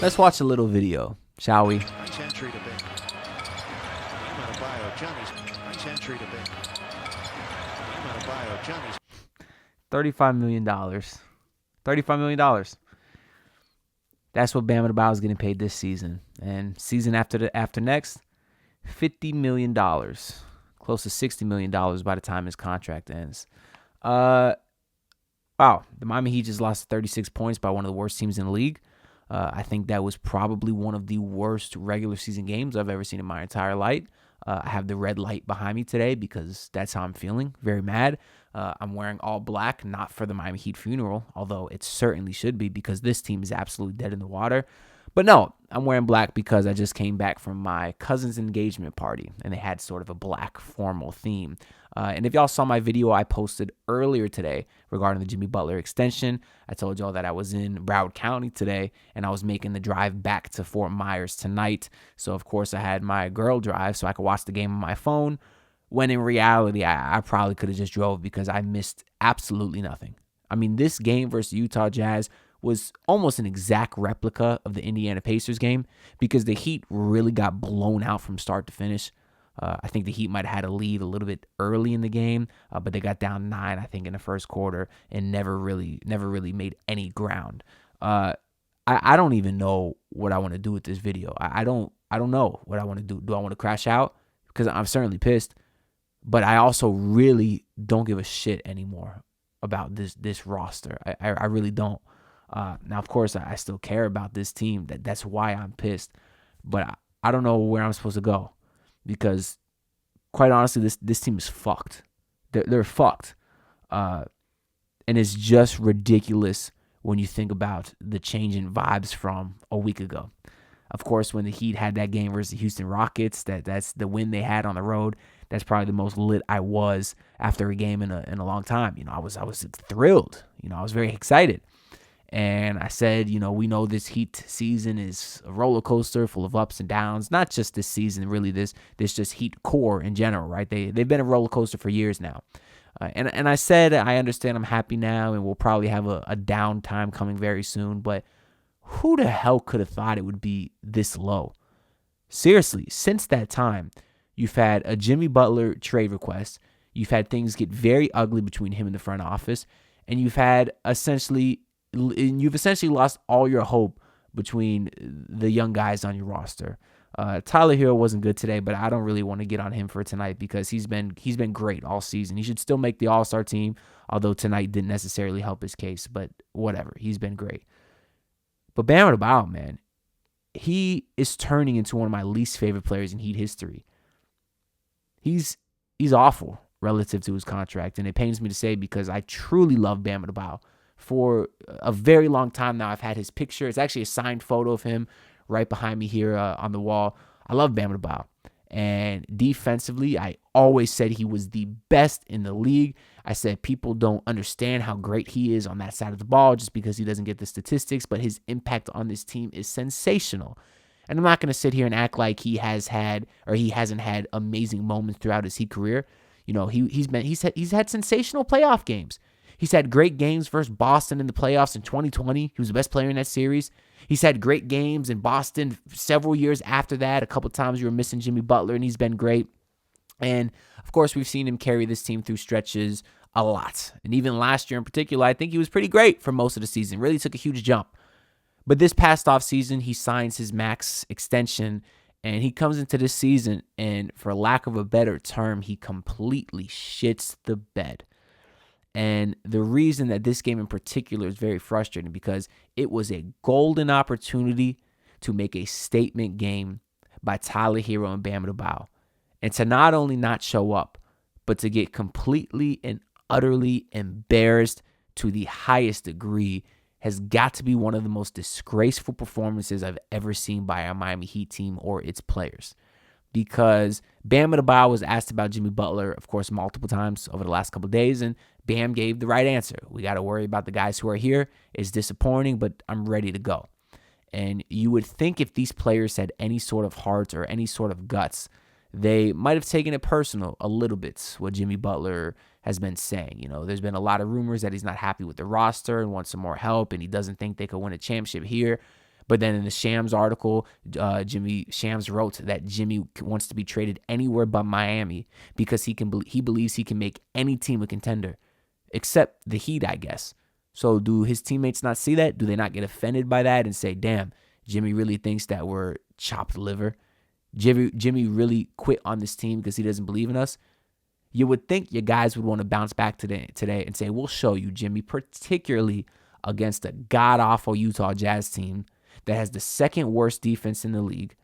Let's watch a little video, shall we? Nice entry to Bam. Bam Adebayo, Johnny's. Nice entry to Bam. Bam Adebayo, Johnny's. $35 million. $35 million. That's what Bam Adebayo is getting paid this season. And season after next, $50 million. Close to $60 million by the time his contract ends. Wow. The Miami Heat just lost 36 points by one of the worst teams in the league. I think that was probably one of the worst regular season games I've ever seen in my entire life. I have the red light behind me today because that's how I'm feeling. Very mad. I'm wearing all black, not for the Miami Heat funeral, although it certainly should be because this team is absolutely dead in the water. But no, I'm wearing black because I just came back from my cousin's engagement party, and they had sort of a black formal theme. And if y'all saw my video I posted earlier today regarding the Jimmy Butler extension, I told y'all that I was in Broward County today, and I was making the drive back to Fort Myers tonight. So, of course, I had my girl drive so I could watch the game on my phone, when in reality, I probably could have just drove because I missed absolutely nothing. I mean, this game versus Utah Jazz was almost an exact replica of the Indiana Pacers game because the Heat really got blown out from start to finish. I think the Heat might have had a lead a little bit early in the game, but they got down 9, I think, in the first quarter and never really made any ground. I don't even know what I want to do with this video. I don't know what I want to do. Do I want to crash out? Because I'm certainly pissed, but I also really don't give a shit anymore about this roster. I really don't. Now, of course, I still care about this team. That's why I'm pissed. But I don't know where I'm supposed to go because, quite honestly, this team is fucked. They're fucked. And it's just ridiculous when you think about the change in vibes from a week ago. Of course, when the Heat had that game versus the Houston Rockets, that's the win they had on the road. That's probably the most lit I was after a game in a long time. I was thrilled. I was very excited. And I said, we know this Heat season is a roller coaster full of ups and downs. Not just this season, really, this just Heat core in general, right? They've been a roller coaster for years now. And I said, I understand I'm happy now, and we'll probably have a down time coming very soon. But who the hell could have thought it would be this low? Seriously, since that time, you've had a Jimmy Butler trade request. You've had things get very ugly between him and the front office. And you've essentially lost all your hope between the young guys on your roster. Tyler Hero wasn't good today, but I don't really want to get on him for tonight because he's been great all season. He should still make the All-Star team, although tonight didn't necessarily help his case, but whatever. He's been great. But Bam Adebayo, man, he is turning into one of my least favorite players in Heat history. He's awful relative to his contract, and it pains me to say because I truly love Bam Adebayo. For a very long time now, I've had his picture. It's actually a signed photo of him right behind me here on the wall. I love Bam Adebayo. And defensively, I always said he was the best in the league. I said people don't understand how great he is on that side of the ball just because he doesn't get the statistics, but his impact on this team is sensational. And I'm not going to sit here and act like he hasn't had amazing moments throughout his Heat career. He's had sensational playoff games. He's had great games versus Boston in the playoffs in 2020. He was the best player in that series. He's had great games in Boston several years after that. A couple times you were missing Jimmy Butler, and he's been great. And, of course, we've seen him carry this team through stretches a lot. And even last year in particular, I think he was pretty great for most of the season. Really took a huge jump. But this past offseason, he signs his max extension, and he comes into this season, and for lack of a better term, he completely shits the bed. And the reason that this game in particular is very frustrating because it was a golden opportunity to make a statement game by Tyler Hero and Bam Adebayo. And to not only not show up, but to get completely and utterly embarrassed to the highest degree has got to be one of the most disgraceful performances I've ever seen by a Miami Heat team or its players. Because Bam Adebayo was asked about Jimmy Butler, of course, multiple times over the last couple of days, and Bam gave the right answer. We got to worry about the guys who are here. It's disappointing, but I'm ready to go. And you would think if these players had any sort of heart or any sort of guts, they might have taken it personal a little bit, what Jimmy Butler has been saying. There's been a lot of rumors that he's not happy with the roster and wants some more help, and he doesn't think they could win a championship here. But then in the Shams article, Jimmy Shams wrote that Jimmy wants to be traded anywhere but Miami because he believes he can make any team a contender, except the Heat, I guess. So do his teammates not see that? Do they not get offended by that and say, damn, Jimmy really thinks that we're chopped liver? Jimmy really quit on this team because he doesn't believe in us? You would think your guys would want to bounce back today and say, we'll show you, Jimmy, particularly against a god-awful Utah Jazz team that has the second worst defense in the league,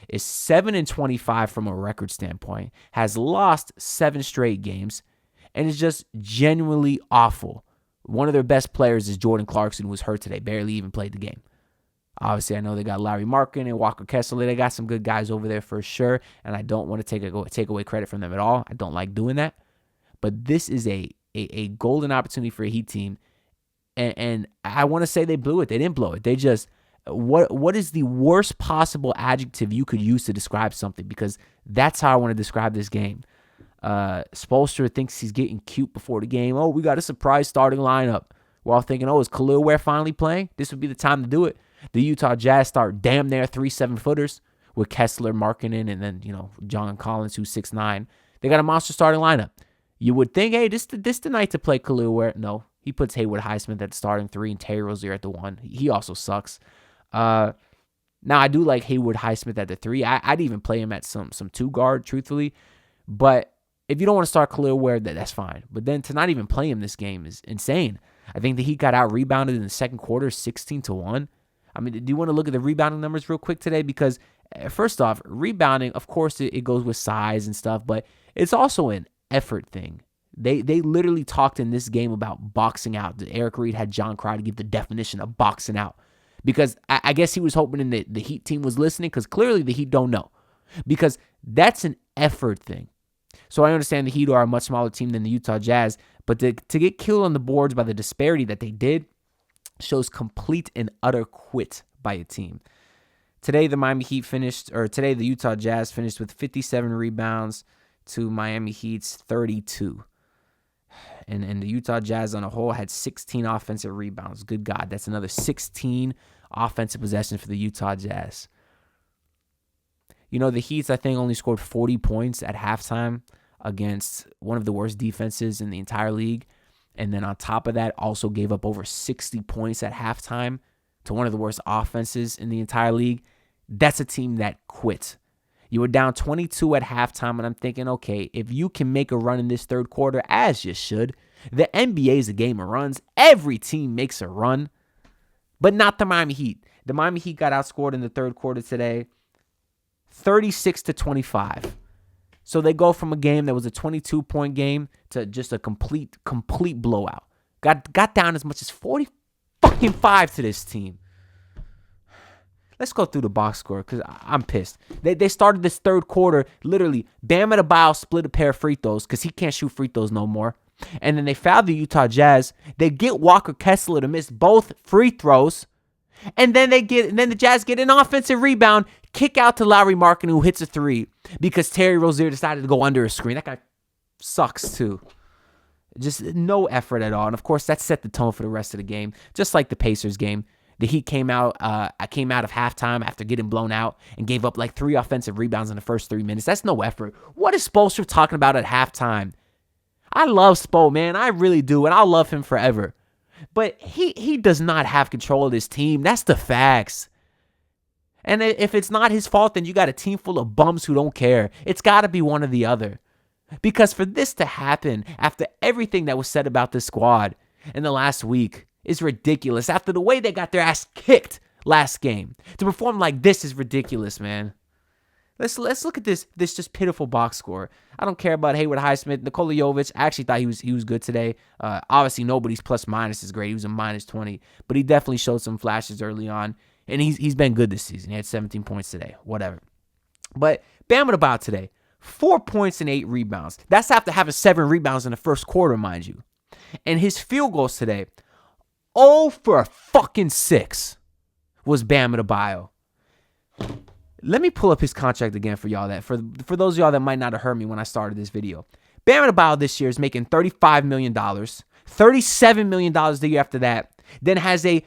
is 7-25 from a record standpoint, has lost 7 straight games, and is just genuinely awful. One of their best players is Jordan Clarkson, who was hurt today, barely even played the game. Obviously, I know they got Larry Markin and Walker Kessler. They got some good guys over there for sure, and I don't want to take away credit from them at all. I don't like doing that. But this is a golden opportunity for a Heat team, and I want to say they blew it. They didn't blow it. They just, what is the worst possible adjective you could use to describe something? Because that's how I want to describe this game. Spoelstra thinks he's getting cute before the game. Oh, we got a surprise starting lineup. We're all thinking, oh, is Khalil Ware finally playing? This would be the time to do it. The Utah Jazz start damn near 3 7-footers with Kessler, Markkanen, and then, John Collins, who's 6'9". They got a monster starting lineup. You would think, hey, this the night to play Khalil Ware. No, he puts Haywood Highsmith at the starting 3 and Terry Rozier at the 1. He also sucks. Now, I do like Haywood Highsmith at the 3. I'd even play him at some 2-guard, truthfully. But if you don't want to start Khalil Ware, that's fine. But then to not even play him this game is insane. I think that he got out-rebounded in the second quarter 16-1. I mean, do you want to look at the rebounding numbers real quick today? Because first off, rebounding, of course, it goes with size and stuff, but it's also an effort thing. They literally talked in this game about boxing out. Eric Reed had John Crowder give the definition of boxing out. Because I guess he was hoping the Heat team was listening, because clearly the Heat don't know. Because that's an effort thing. So I understand the Heat are a much smaller team than the Utah Jazz, but to get killed on the boards by the disparity that they did shows complete and utter quit by a team. Today, the Utah Jazz finished with 57 rebounds to Miami Heat's 32. And the Utah Jazz on a whole had 16 offensive rebounds. Good God, that's another 16 offensive possessions for the Utah Jazz. The Heat, I think, only scored 40 points at halftime against one of the worst defenses in the entire league. And then on top of that, also gave up over 60 points at halftime to one of the worst offenses in the entire league. That's a team that quit. You were down 22 at halftime, and I'm thinking, okay, if you can make a run in this third quarter, as you should, the NBA is a game of runs. Every team makes a run, but not the Miami Heat. The Miami Heat got outscored in the third quarter today, 36-25. So they go from a game that was a 22-point game to just a complete blowout. Got down as much as 45 to this team. Let's go through the box score because I'm pissed. They started this third quarter, literally, Bam Adebayo split a pair of free throws because he can't shoot free throws no more. And then they fouled the Utah Jazz. They get Walker Kessler to miss both free throws. And then the Jazz get an offensive rebound, kick out to Larry Markin, who hits a 3 because Terry Rozier decided to go under a screen. That guy sucks too. Just no effort at all. And of course, that set the tone for the rest of the game. Just like the Pacers game. The Heat came out of halftime after getting blown out and gave up like 3 offensive rebounds in the first 3 minutes. That's no effort. What is Spoelstra talking about at halftime? I love Spo, man. I really do. And I'll love him forever. But he does not have control of this team. That's the facts. And if it's not his fault, then you got a team full of bums who don't care. It's got to be one or the other. Because for this to happen after everything that was said about this squad in the last week is ridiculous. After the way they got their ass kicked last game, to perform like this is ridiculous, man. Let's look at this just pitiful box score. I don't care about Haywood Highsmith. Nikola Jovic, I actually thought he was good today. Obviously, nobody's plus minus is great. He was a minus 20, but he definitely showed some flashes early on, and he's been good this season. He had 17 points today, whatever. But Bam Adebayo today, 4 points and 8 rebounds. That's after having 7 rebounds in the first quarter, mind you. And his field goals today, 0 for fucking 6 was Bam Adebayo. Let me pull up his contract again for y'all. For those of y'all that might not have heard me when I started this video. Bam Adebayo this year is making $35 million, $37 million the year after that. Then has a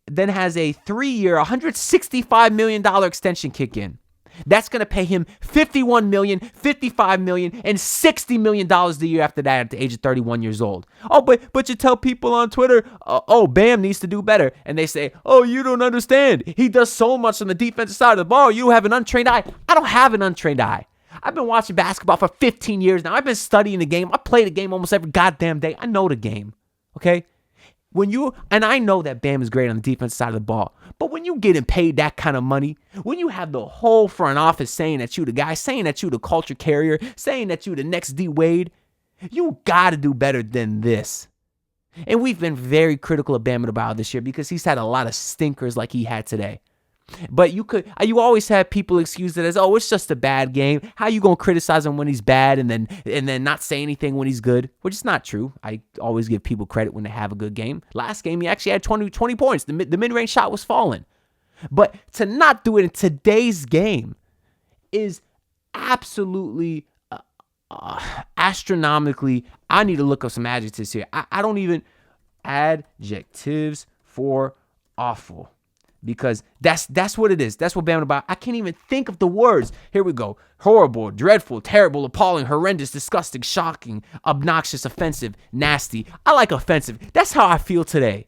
then has a 3-year, $165 million extension kick in. That's going to pay him $51 million, $55 million, and $60 million the year after that at the age of 31 years old. Oh, but you tell people on Twitter, oh, Bam needs to do better. And they say, oh, you don't understand. He does so much on the defensive side of the ball. You have an untrained eye. I don't have an untrained eye. I've been watching basketball for 15 years now. I've been studying the game. I play the game almost every goddamn day. I know the game, okay? And I know that Bam is great on the defensive side of the ball, but when you getting paid that kind of money, when you have the whole front office saying that you the guy, saying that you the culture carrier, saying that you the next D Wade, you got to do better than this. And we've been very critical of Bam Adebayo this year because he's had a lot of stinkers like he had today. But you always have people excuse it as, oh, it's just a bad game. How you gonna criticize him when he's bad and then not say anything when he's good? Which is not true. I always give people credit when they have a good game. Last game, he actually had 20 points. The mid-range shot was falling. But to not do it in today's game is absolutely astronomically. I need to look up some adjectives here. I don't even adjectives for awful. Because that's what it is. That's what Bam Adebayo. I can't even think of the words. Here we go. Horrible, dreadful, terrible, appalling, horrendous, disgusting, shocking, obnoxious, offensive, nasty. I like offensive. That's how I feel today.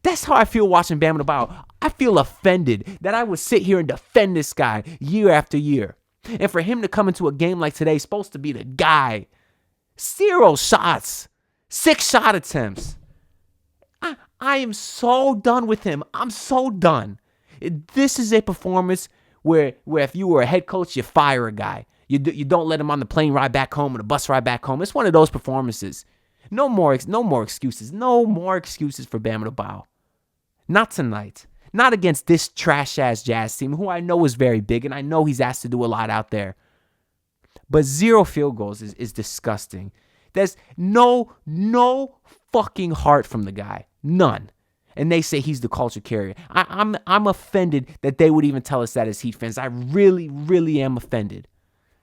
That's how I feel watching Bam Adebayo. I feel offended that I would sit here and defend this guy year after year. And for him to come into a game like today, supposed to be the guy. 0 shots. 6 shot attempts. I am so done with him. I'm so done. This is a performance where if you were a head coach, you fire a guy. You don't let him on the plane ride back home or the bus ride back home. It's one of those performances. No more excuses. No more excuses for Bam Adebayo. Not tonight. Not against this trash-ass Jazz team, who I know is very big, and I know he's asked to do a lot out there. But 0 field goals is disgusting. There's no fucking heart from the guy. None. And they say he's the culture carrier. I'm offended that they would even tell us that as Heat fans. I really, really am offended.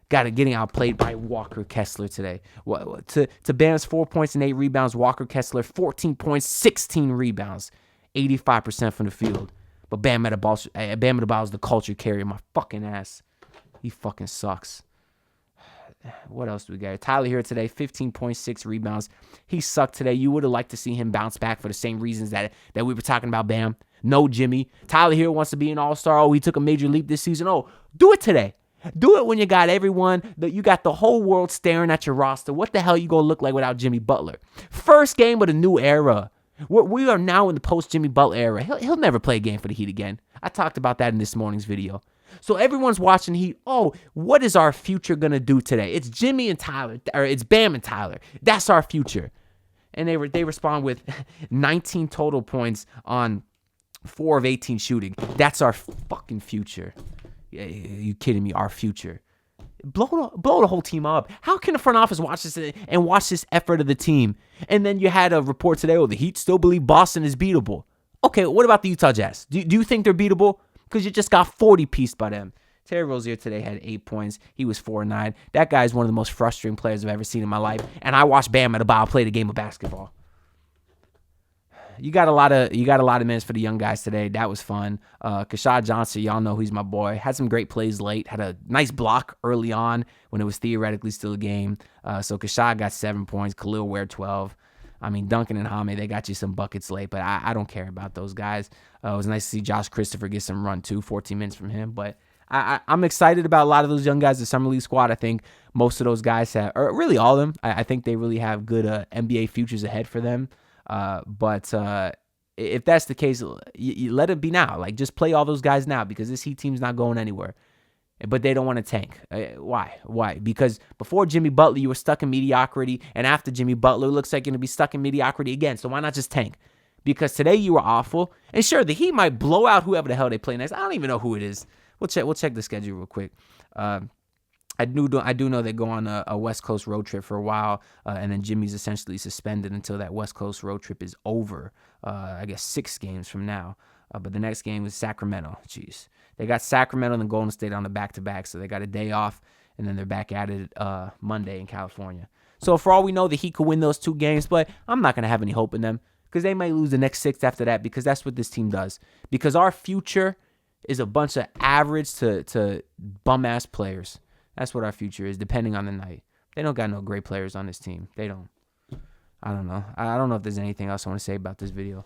Getting outplayed by Walker Kessler today. To Bam's 4 points and 8 rebounds, Walker Kessler 14 points, 16 rebounds, 85% from the field. But Bam Adebayo is the culture carrier. My fucking ass. He fucking sucks. What else do we got? Tyler here today, 15.6 rebounds. He sucked today. You would have liked to see him bounce back for the same reasons that we were talking about Bam. No Jimmy. Tyler here wants to be an all-star. Oh, he took a major leap this season. Oh, do it today. Do it when you got you got the whole world staring at your roster. What the hell you going to look like without Jimmy Butler? First game of the new era. We are now in the post-Jimmy Butler era. He'll never play a game for the Heat again. I talked about that in this morning's video. So everyone's watching Heat. Oh, what is our future going to do today? It's Jimmy and Tyler, or it's Bam and Tyler. That's our future. And they respond with 19 total points on 4 of 18 shooting. That's our fucking future. Are you kidding me? Our future. Blow the whole team up. How can the front office watch this and watch this effort of the team? And then you had a report today, oh, the Heat still believe Boston is beatable. Okay, what about the Utah Jazz? Do you think they're beatable? Because you just got 40-pieced by them. Terry Rozier today had 8 points. He was 4-9. That guy is one of the most frustrating players I've ever seen in my life. And I watched Bam Adebayo play the game of basketball. You got a lot of minutes for the young guys today. That was fun. Kashad Johnson, y'all know he's my boy. Had some great plays late. Had a nice block early on when it was theoretically still a game. So Kashad got 7 points. Khalil Ware 12. I mean, Duncan and Hame, they got you some buckets late, but I don't care about those guys. It was nice to see Josh Christopher get some run too, 14 minutes from him. But I'm excited about a lot of those young guys, the Summer League squad. I think most of those guys have, or really all of them, I think they really have good NBA futures ahead for them. But if that's the case, you let it be now. Like, just play all those guys now because this Heat team's not going anywhere. But they don't want to tank. Why? Because before Jimmy Butler, you were stuck in mediocrity. And after Jimmy Butler, it looks like you're going to be stuck in mediocrity again. So why not just tank? Because today you were awful. And sure, the Heat might blow out whoever the hell they play next. I don't even know who it is. We'll check the schedule real quick. I do know they go on a West Coast road trip for a while, and then Jimmy's essentially suspended until that West Coast road trip is over. I guess 6 games from now. But the next game is Sacramento. Jeez. They got Sacramento and then Golden State on the back-to-back, so they got a day off, and then they're back at it Monday in California. So for all we know, the Heat could win those 2 games, but I'm not going to have any hope in them because they might lose the next 6 after that, because that's what this team does. Because our future is a bunch of average to bum-ass players. That's what our future is, depending on the night. They don't got no great players on this team. They don't. I don't know. I don't know if there's anything else I want to say about this video.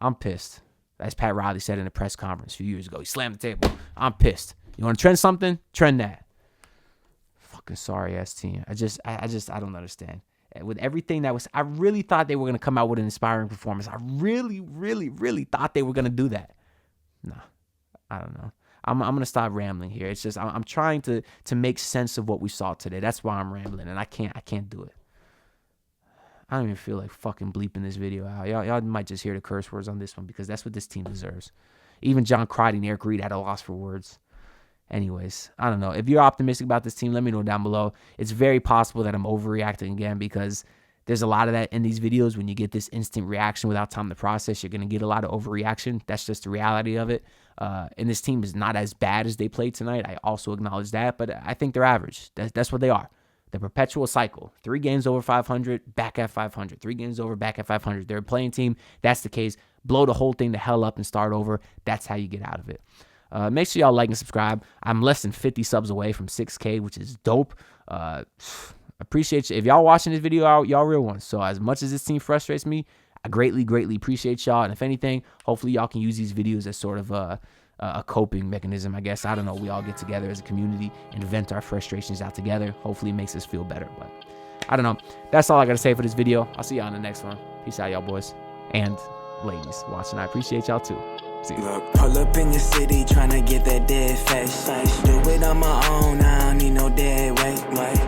I'm pissed. As Pat Riley said in a press conference a few years ago, he slammed the table. I'm pissed. You want to trend something? Trend that. Fucking sorry-ass team. I don't understand. With everything that was, I really thought they were going to come out with an inspiring performance. I really, really, really thought they were going to do that. No, I don't know. I'm going to stop rambling here. It's just, I'm trying to make sense of what we saw today. That's why I'm rambling, and I can't do it. I don't even feel like fucking bleeping this video out. Y'all might just hear the curse words on this one, because that's what this team deserves. Even John Crotty and Eric Reed had a loss for words. Anyways, I don't know. If you're optimistic about this team, let me know down below. It's very possible that I'm overreacting again, because there's a lot of that in these videos. When you get this instant reaction without time to process, you're going to get a lot of overreaction. That's just the reality of it. And this team is not as bad as they played tonight. I also acknowledge that, but I think they're average. That's what they are. The perpetual cycle. 3 games over 500, back at 500. 3 games over, back at 500. They're a playing team. That's the case. Blow the whole thing the hell up and start over. That's how you get out of it. Make sure y'all like and subscribe. I'm less than 50 subs away from 6K, which is dope. Appreciate you. If y'all watching this video, y'all real ones. So as much as this team frustrates me, I greatly, greatly appreciate y'all. And if anything, hopefully y'all can use these videos as sort of a coping mechanism, I guess. I don't know. We all get together as a community and vent our frustrations out together. Hopefully it makes us feel better. But I don't know. That's all I got to say for this video. I'll see y'all in the next one. Peace out, y'all boys and ladies watching. I appreciate y'all too. See you. Look, pull up in your city tryna get that dead face. Do it on my own, I don't need no dead weight.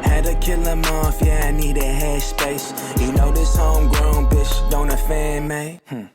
Had to kill him off, yeah, I need a head space. You know this homegrown bitch don't offend me.